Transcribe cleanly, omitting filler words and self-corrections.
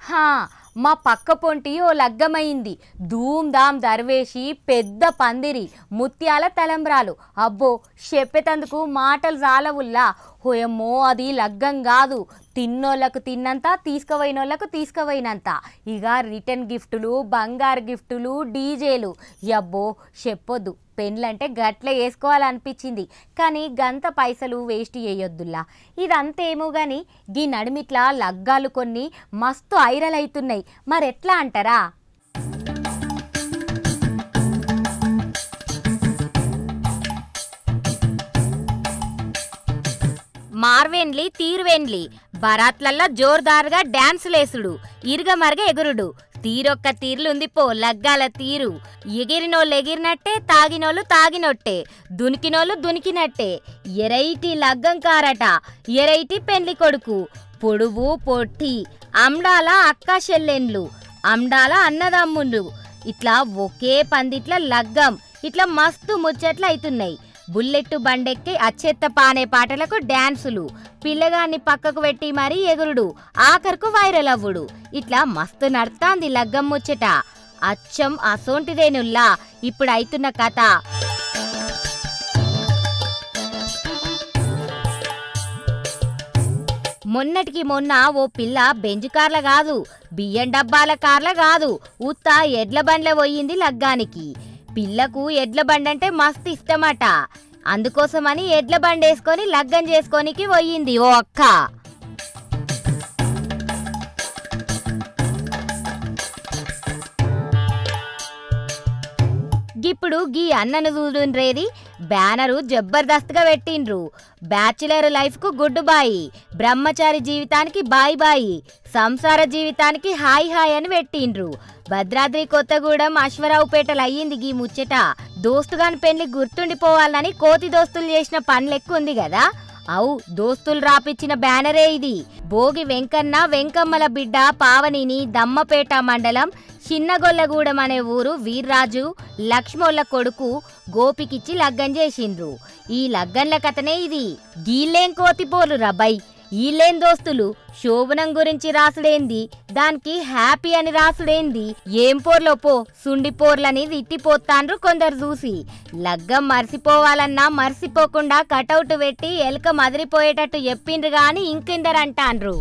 హా మా పక్క పొంటి ఓ లగ్గమైంది. ధూమ్ధాం దర్వేసి పెద్ద పందిరి, ముత్యాల తలంబ్రాలు. అబ్బో చెప్పేతందుకు మాటలు రాలవుల్లా. హోయమ్మో అది లగ్గం కాదు, తిన్నోళ్ళకు తిన్నంత, తీసుకుపోయినోళ్ళకు తీసుకుపోయినంత. ఇక రిటర్న్ గిఫ్టులు, బంగారు గిఫ్టులు, డీజేలు. అబ్బో చెప్పొద్దు, పెళ్ళంటే గట్ల వేసుకోవాలనిపించింది. కానీ గంత పైసలు వేస్ట్ చేయొద్దుల్లా. ఇదంతేమో కానీ గీ నడిమిట్లా లగ్గాలు కొన్ని మస్తు ఐరలవుతున్నాయి. మరెట్లా అంటారా? మార్వెన్లి తీరువెన్లి బరాత్లల్లా జోర్దారుగా డాన్సులేసుడు, ఇరుగమరగ ఎగురుడు. తీరొక్క తీర్లుంది పో లగ్గాల తీరు. ఎగిరినోళ్ళు ఎగిరినట్టే, తాగినోళ్ళు తాగినొట్టే, దునికినోళ్ళు దునికినట్టే. ఎరైటి లగ్గం కారట, ఎరైటి పెండ్లి కొడుకు. పొడువు పొట్టి, అమ్డాల అక్క చెల్లెన్లు, అమ్డాల అన్నదమ్ముళ్ళు. ఇట్లా ఒకే పందిట్ల లగ్గం. ఇట్లా మస్తు ముచ్చట్లు అవుతున్నాయి. బుల్లెట్టు బండెక్కి అచ్చెత్త పానే పాటలకు డ్యాన్సులు, పిల్లగాన్ని పక్కకు పెట్టి మరీ ఎగురుడు, ఆఖరుకు వైరల్ అవ్వుడు. ఇట్లా మస్తు నడుతాంది లగ్గం ముచ్చట. అచ్చం అసోంటిదేనుల్లా ఇప్పుడు అయితున్న కథ. మొన్నటికి మొన్న ఓ పిల్ల బెంజ్ కార్ల కాదు, బియ్యం డబ్బాల కార్ల కాదు, ఉత్త ఎడ్ల బండ్ల పోయింది లగ్గానికి. పిల్లకు ఎడ్ల బండంటే మస్తు ఇష్టమట. అందుకోసమని ఎడ్ల బండేసుకొని లగ్గం చేసుకోనికి పోయింది ఓ అక్క. ఇప్పుడు గీ అన్నను చూడుండ్రేది, బ్యానరు జబర్దస్త్గా పెట్టిండ్రు. బ్యాచులర్ లైఫ్కు గుడ్ బాయ్, బ్రహ్మచారి జీవితానికి బాయ్ బాయ్, సంసార జీవితానికి హాయ్ హాయ్ అని పెట్టిండ్రు. భద్రాద్రి కొత్తగూడెం అశ్వరావుపేటలు అయ్యింది గీ ముచ్చట. దోస్తుగాని పెళ్లి గుర్తుండిపోవాలని కోతి దోస్తులు చేసిన పనులెక్కుంది కదా. అవు దోస్తులు రాపిచ్చిన బ్యానరే ఇది. భోగి వెంకన్న వెంకమ్మల బిడ్డ పావనిని దమ్మపేట మండలం చిన్నగొల్లగూడెం అనే ఊరు వీర్రాజు లక్ష్మోళ్ళ కొడుకు గోపికిచ్చి లగ్గం చేసిండ్రు. ఈ లగ్గంల కథనే ఇది. గీళ్ళేం కోతిపోర్లు రబ్బై, ఈళ్ళేం దోస్తులు. శోభనం గురించి రాసుడేంది, దానికి హ్యాపీ అని రాసుడేంది. ఏం పోర్లో పో సుండి పోర్లని తిట్టిపోతాండ్రు కొందరు చూసి. లగ్గం మర్చిపోవాలన్నా మర్చిపోకుండా కటౌట్ పెట్టి ఎలక మదిరిపోయేటట్టు చెప్పిండ్రు గాని ఇంకిందరంటాండ్రు.